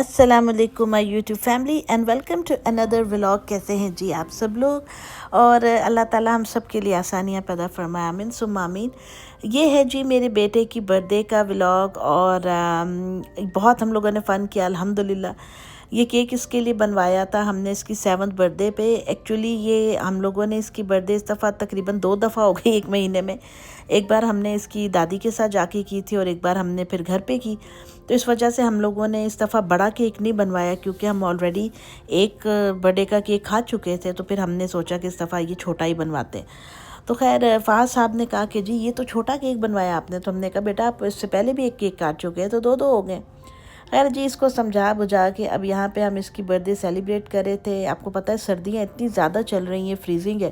अस्सलाम वालेकुम my YouTube family and welcome to another vlog. कैसे हैं जी आप सब लोग। और अल्लाह ताला हम सब के लिए आसानियाँ पैदा फरमाए, आमीन सुम्मा आमीन। ये है जी मेरे बेटे की बर्थडे का व्लॉग और बहुत हम लोगों ने फ़न किया अल्हम्दुलिल्लाह। ये केक इसके लिए बनवाया था हमने इसकी 7th बर्थडे पे। एक्चुअली ये हम लोगों ने इसकी बर्थडे इस दफ़ा तकरीबन 2 दफ़ा हो गई एक महीने में। एक बार हमने इसकी दादी के साथ जाके की थी और एक बार हमने फिर घर पे की। तो इस वजह से हम लोगों ने इस दफ़ा बड़ा केक नहीं बनवाया क्योंकि हम ऑलरेडी एक बर्थडे का केक खा चुके थे। तो फिर हमने सोचा कि इस दफ़ा ये छोटा ही बनवाते हैं। तो खैर फ़ाज़ साहब ने कहा कि जी ये तो छोटा केक बनवाया आपने। तो हमने कहा बेटा आप इससे पहले भी एक केक काट चुके हैं तो 2-2 हो गए। खैर जी इसको समझा बुझा के अब यहाँ पे हम इसकी बर्थडे सेलिब्रेट कर रहे थे। आपको पता है सर्दियाँ इतनी ज़्यादा चल रही हैं, फ्रीजिंग है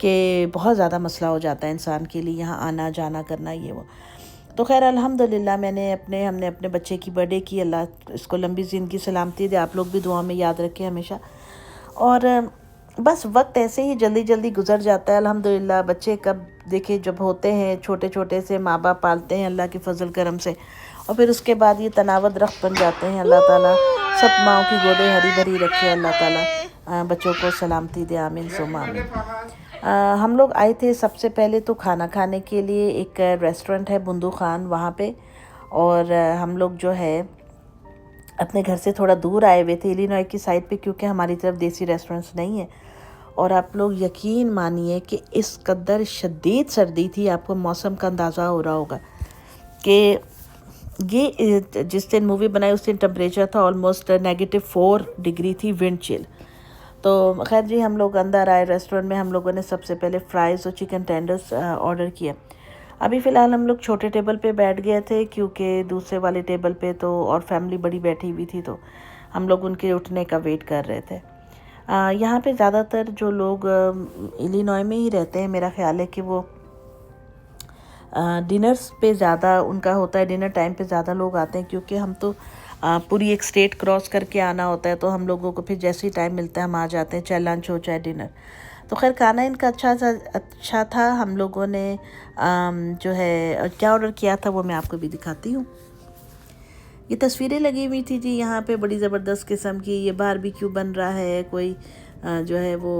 कि बहुत ज़्यादा मसला हो जाता है इंसान के लिए यहाँ आना जाना करना ये वो। तो खैर अल्हम्दुलिल्लाह हमने अपने बच्चे की बर्थडे की। अल्लाह इसको लंबी ज़िंदगी सलामती दे। आप लोग भी दुआ में याद रखें हमेशा। और बस वक्त ऐसे ही जल्दी जल्दी गुजर जाता है अल्हम्दुलिल्लाह। बच्चे कब देखे जब होते हैं छोटे छोटे से माँ बाप पालते हैं अल्लाह के फजल करम से, और फिर उसके बाद ये तनाव दरख्त बन जाते हैं। अल्लाह ताला सब माओं की गोदें हरी भरी रखे। अल्लाह ताला बच्चों को सलामती दे, आमीन सुम्मा आमीन। हम लोग आए थे सबसे पहले तो खाना खाने के लिए। एक रेस्टोरेंट है बुंदू खान वहाँ पे। और हम लोग जो है अपने घर से थोड़ा दूर आए हुए थे इलिनॉय की साइड पे क्योंकि हमारी तरफ देसी रेस्टोरेंट्स नहीं है। और आप लोग यकीन मानिए कि इस कदर शदीद सर्दी थी, आपको मौसम का अंदाज़ा हो रहा होगा कि ये जिस दिन मूवी बनाई उस दिन टेम्परेचर था ऑलमोस्ट -4 डिग्री थी, विंड चिल। तो खैर जी हम लोग अंदर आए रेस्टोरेंट में। हम लोगों ने सबसे पहले फ्राइज़ और चिकन टेंडर्स ऑर्डर किया। अभी फ़िलहाल हम लोग छोटे टेबल पे बैठ गए थे क्योंकि दूसरे वाले टेबल पे तो और फैमिली बड़ी बैठी हुई थी, तो हम लोग उनके उठने का वेट कर रहे थे। यहाँ पे ज़्यादातर जो लोग इलिनॉय में ही रहते हैं, मेरा ख़्याल है कि वो डिनर्स पे ज़्यादा उनका होता है, डिनर टाइम पे ज़्यादा लोग आते हैं क्योंकि हम तो पूरी एक स्टेट क्रॉस करके आना होता है। तो हम लोगों को फिर जैसे ही टाइम मिलता है हम आ जाते हैं, चाहे लंच हो चाहे डिनर। तो खैर खाना इनका अच्छा था। हम लोगों ने जो है क्या ऑर्डर किया था वो मैं आपको भी दिखाती हूँ। ये तस्वीरें लगी हुई थी जी यहाँ पे बड़ी ज़बरदस्त किस्म की। ये बारबेक्यू बन रहा है, कोई जो है वो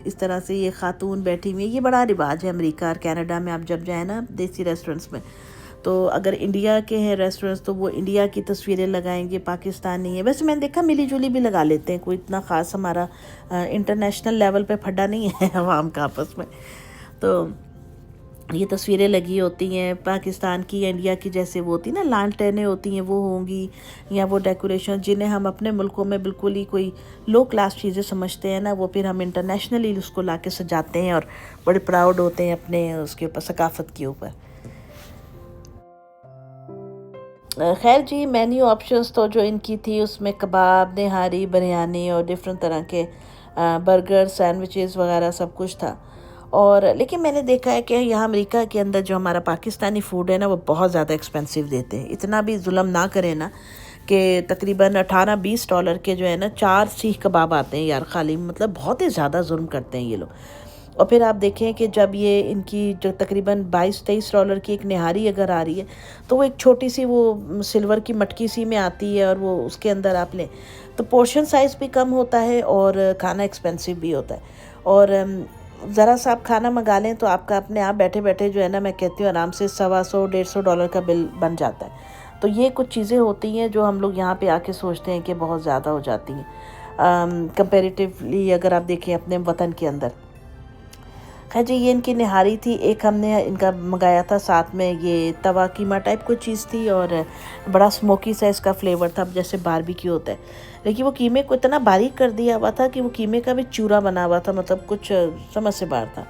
इस तरह से ये खातून बैठी हुई है। ये बड़ा रिवाज है अमेरिका और कनाडा में। आप जब जाए ना देसी रेस्टोरेंट्स में, तो अगर इंडिया के हैं रेस्टोरेंट्स तो वो इंडिया की तस्वीरें लगाएंगे, पाकिस्तानी है। वैसे मैंने देखा मिली जुली भी लगा लेते हैं, कोई इतना ख़ास हमारा इंटरनेशनल लेवल पे फड्डा नहीं है आवाम का आपस में। तो ये तस्वीरें लगी होती हैं पाकिस्तान की या इंडिया की, जैसे वो होती ना लालटेनें होती हैं वो होंगी, या वो डेकोरेशन जिन्हें हम अपने मुल्कों में बिल्कुल ही कोई लो क्लास चीज़ें समझते हैं ना, वो फिर हम इंटरनेशनली उसको ला के सजाते हैं और बड़े प्राउड होते हैं अपने उसके ऊपर, सकाफ़त के ऊपर। खैर जी मेन्यू ऑप्शंस तो जो इनकी थी उसमें कबाब, निहारी, बिरयानी और डिफरेंट तरह के बर्गर, सैंडविचेस वगैरह सब कुछ था। और लेकिन मैंने देखा है कि यहाँ अमेरिका के अंदर जो हमारा पाकिस्तानी फ़ूड है ना वो बहुत ज़्यादा एक्सपेंसिव देते हैं। इतना भी जुल्म ना करें ना कि तकरीबन $18-20 के जो है ना 4 सीख कबाब आते हैं यार खाली, मतलब बहुत ही ज़्यादा जुल्म करते हैं ये लोग। और फिर आप देखें कि जब ये इनकी जो तकरीबन $22-23 की एक निहारी अगर आ रही है तो वो एक छोटी सी वो सिल्वर की मटकी सी में आती है और वो उसके अंदर आप लें तो पोर्शन साइज़ भी कम होता है और खाना एक्सपेंसिव भी होता है। और ज़रा सा आप खाना मंगा लें तो आपका अपने आप बैठे बैठे जो है ना मैं कहती हूँ आराम से $100-150 का बिल बन जाता है। तो ये कुछ चीज़ें होती हैं जो हम लोग यहाँ पे आके सोचते हैं कि बहुत ज़्यादा हो जाती हैं कंपेरेटिवली अगर आप देखें अपने वतन के अंदर। खैर जी ये इनकी निहारी थी। एक हमने इनका मंगाया था साथ में ये तवा कीमा टाइप कोई चीज़ थी और बड़ा स्मोकी सा इसका फ्लेवर था जैसे बारबेक्यू होता है। लेकिन वो कीमे को इतना बारीक कर दिया हुआ था कि वो कीमे का भी चूरा बना हुआ था, मतलब कुछ समझ से बाहर था।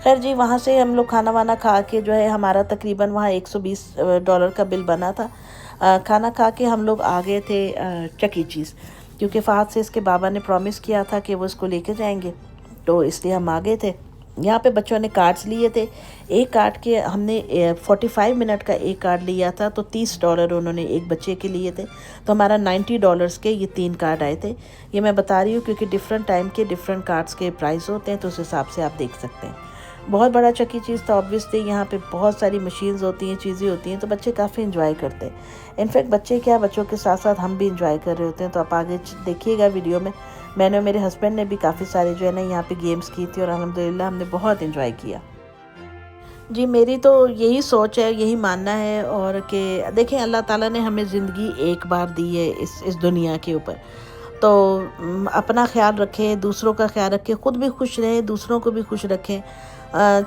खैर जी वहाँ से हम लोग खाना वाना खा के जो है हमारा तकरीबन वहाँ $120 का बिल बना था। खाना खा के हम लोग आ गए थे चक ई चीज़ क्योंकि फ़हद से इसके बाबा ने प्रॉमिस किया था कि वो इसको लेके जाएंगे, तो इसलिए हम आ गए थे। यहाँ पे बच्चों ने कार्ड्स लिए थे। एक कार्ड के हमने 45 मिनट का एक कार्ड लिया था तो $30 उन्होंने एक बच्चे के लिए थे, तो हमारा $90 के ये 3 कार्ड आए थे। ये मैं बता रही हूँ क्योंकि डिफरेंट टाइम के डिफरेंट कार्ड्स के प्राइस होते हैं तो उस हिसाब से आप देख सकते हैं। बहुत बड़ा चक्की चीज़ था ऑब्वियसली, यहाँ पे बहुत सारी मशीन्स होती हैं, चीज़ें होती हैं, तो बच्चे काफ़ी इंजॉय करते हैं। इनफैक्ट बच्चे क्या, बच्चों के साथ साथ हम भी इंजॉय कर रहे होते हैं। तो आप आगे देखिएगा वीडियो में, मैंने और मेरे हस्बैंड ने भी काफ़ी सारे जो है ना यहाँ पे गेम्स की थी और अल्हम्दुलिल्लाह हमने बहुत इंजॉय किया। जी मेरी तो यही सोच है, यही मानना है, और कि देखें अल्लाह ताला ने हमें ज़िंदगी एक बार दी है इस दुनिया के ऊपर, तो अपना ख्याल रखें, दूसरों का ख्याल रखें, ख़ुद भी खुश रहें, दूसरों को भी खुश रखें।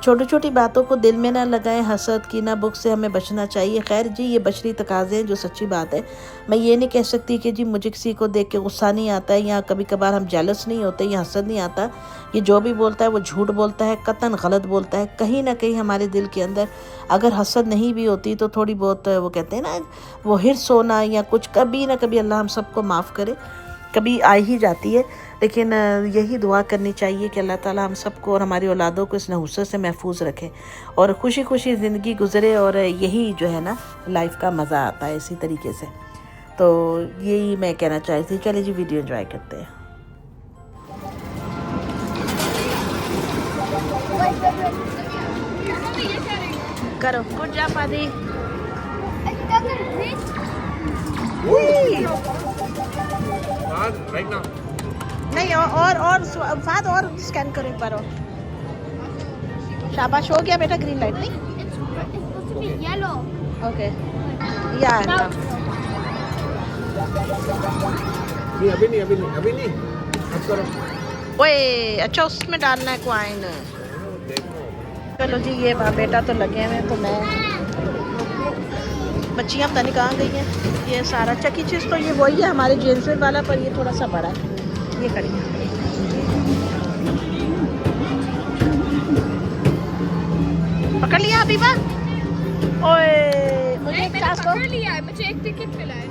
छोटी छोटी बातों को दिल में ना लगाएं, हसद कीना बुग़्ज़ से हमें बचना चाहिए। खैर जी, ये बशरी तकाज़े हैं, जो सच्ची बात है। मैं ये नहीं कह सकती कि जी मुझे किसी को देख के गुस्सा नहीं आता है, या कभी कभार हम जेलस नहीं होते, या हसद नहीं आता। ये जो भी बोलता है वो झूठ बोलता है, कतन गलत बोलता है। कहीं ना कहीं हमारे दिल के अंदर अगर हसद नहीं भी होती तो थोड़ी बहुत वो कहते हैं ना, वो हिर्स होना या कुछ, कभी ना कभी अल्लाह हम सबको माफ़ करे, कभी आ ही जाती है। लेकिन यही दुआ करनी चाहिए कि अल्लाह ताला हम सबको और हमारी औलादों को इस नहुसत से महफूज रखे और खुशी खुशी ज़िंदगी गुज़रे, और यही जो है ना लाइफ का मज़ा आता है इसी तरीके से। तो यही मैं कहना चाहती थी। चलिए जी, वीडियो एंजॉय करते हैं। करो गुड जॉब आदि। नहीं और फाद और स्कैन करो एक बार और। शाबाश, हो गया बेटा, ग्रीन लाइट नहीं। ओके या अभी नहीं अब करो। ओए अच्छा, उसमें डालना है क्वाइन। चलो जी, ये बेटा तो लगे हुए, तो मैं बच्चियाँ पता नहीं कहाँ गई हैं। ये सारा चक्की चीज़ तो ये वही है हमारे जेंट्स वाला, पर ये थोड़ा सा बड़ा है। ये खड़ी है, पकड़ लिया अबीबा। ओए मुझे एक चांस दो। मुझे एक टिकट मिला है,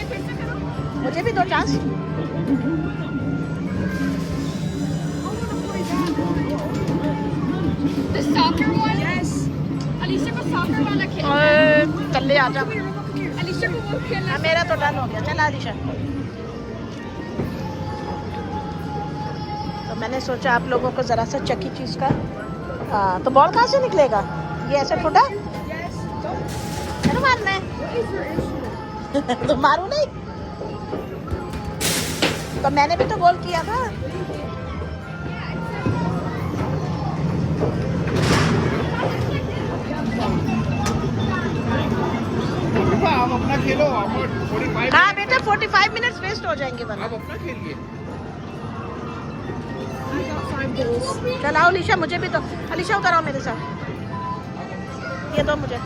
फिर से करो। मुझे भी दो chance. The soccer one? Yes. Alicia को soccer वाला खेलना। चले आ जा। Alicia को वो खेलना। मेरा तो डन हो गया। चल आदिशा। तो मैंने सोचा आप लोगों को ज़रा सा चक्की चीज़ का, तो बॉल कहाँ से निकलेगा? ये ऐसे फुटा? चलो मारना है। तो मारू नहीं, तो मैंने भी तो गोल किया था। आप अपना खेलो, हाँ बेटा, 45 मिनट्स वेस्ट हो जाएंगे वरना। आप अपना खेलिए। चल आओ अलीशा, मुझे भी तो। अलीशा उतर आओ मेरे साथ, ये दो मुझे।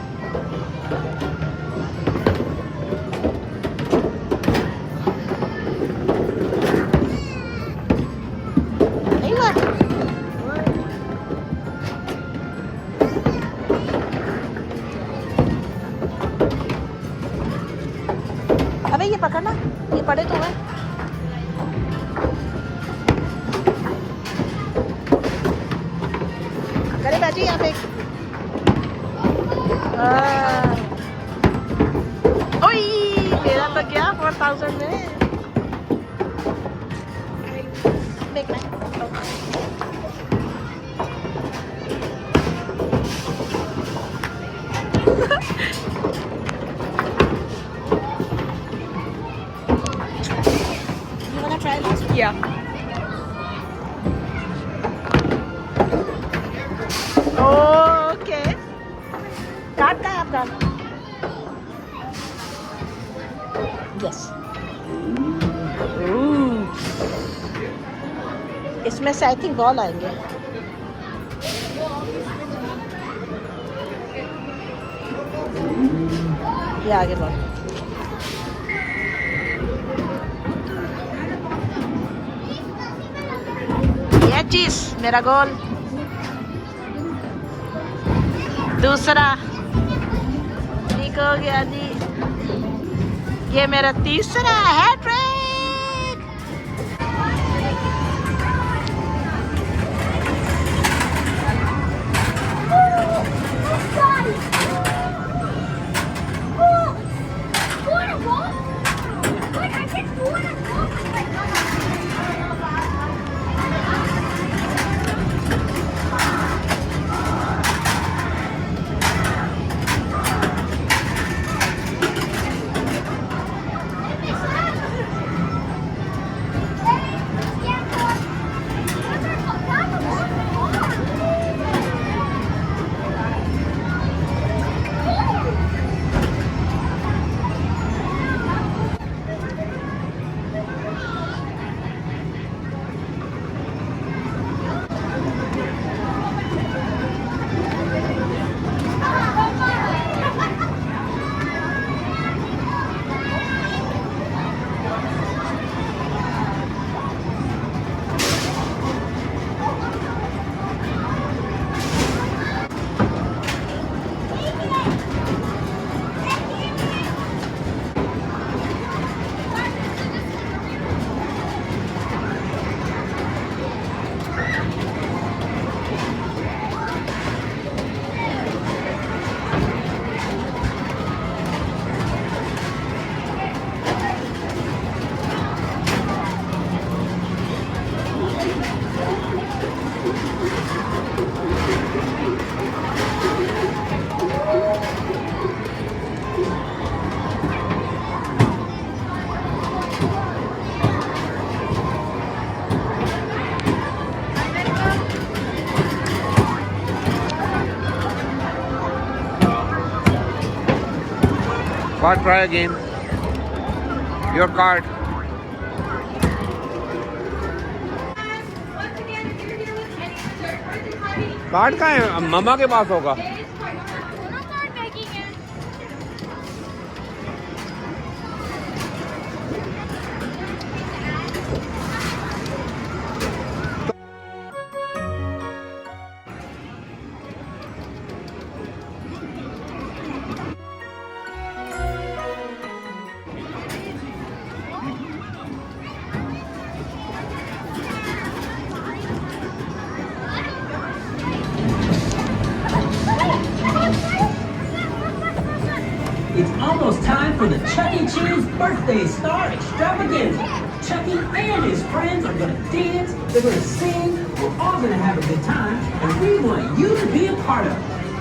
नहीं हुआ? अबे ये पकड़ना, ये पड़े तो है। करे बाजी यहाँ पे। ओई मेरा तो क्या 4000 में। देख मैं। You wanna try last one? Yeah. Okay, card का है आपका? यस। इसमें से आई थिंक बॉल आएंगे। ये आगे बॉल। ये चीज मेरा गोल। दूसरा ठीक हो गया जी। ये मेरा तीसरा hat trick. Card, try again. Your card. Card कहाँ है? मम्मा के पास होगा. दोनों कार्ड बैकिंग है. It's almost time for the Chuck E. Cheese Birthday Star Extravaganza. Chucky and his friends are going to dance, they're going to sing, we're all going to have a good time, and we want you to be a part of it.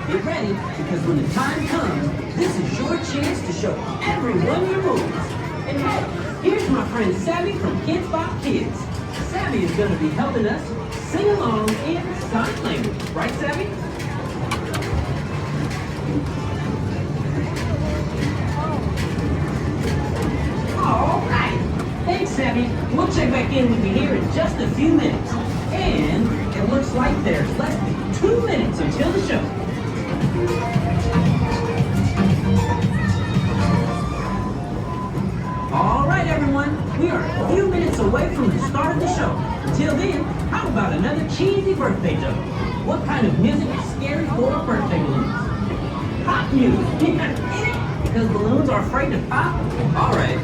Get ready, because when the time comes, this is your chance to show everyone your moves. And hey, here's my friend Savvy from Kids Bop Kids. Savvy is going to be helping us sing along in sign language. Right, Savvy? All right. Thanks, Sammy. We'll check back in with you here in just a few minutes. And it looks like there's less than 2 minutes until the show. All right, everyone. We are a few minutes away from the start of the show. Until then, how about another cheesy birthday joke? What kind of music is scary for birthday balloons? Pop music. Because balloons are afraid to pop? All right.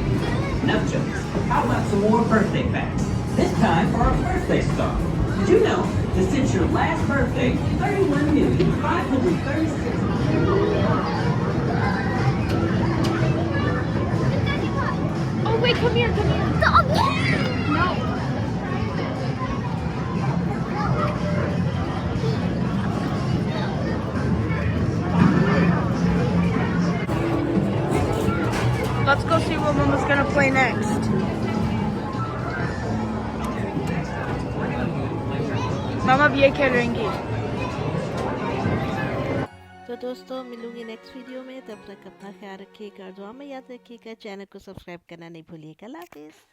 Enough jokes. How about some more birthday facts? This time for our birthday star. Did you know that since your last birthday, 31,536,000... Oh wait, come here, come here. Stop. No. Let's go see what Mama's gonna play next. मामा अब ये खेल रहेंगी. तो दोस्तों मिलूंगी next video में. तब तक अपना ख्याल रखिएगा और दुआ में याद रखिएगा. चैनल को सब्सक्राइब करना नहीं भूलिएगा. अल्लाह हाफिज़.